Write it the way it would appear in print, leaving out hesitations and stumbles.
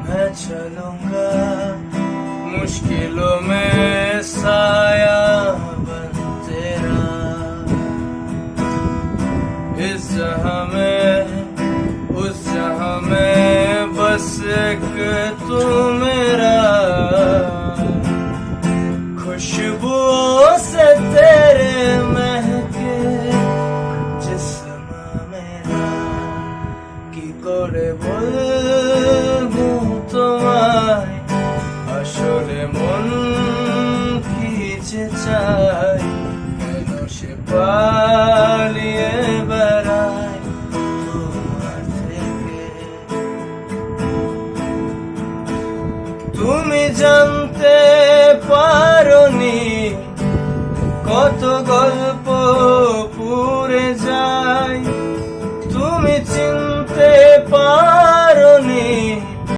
मैं चलूंगा मुश्किलों में साया बन तेरा। इस जहां में उस जहां में बस एक तू मेरा। खुशबुओं से तेरे महके जिस्म मेरा। কি করে বলবো তোমায় আসলে মন কি যে চাই। কেন সে পালিয়ে বেড়ায় তোমার থেকে। তুমি জানতে পারোনি কত গল্প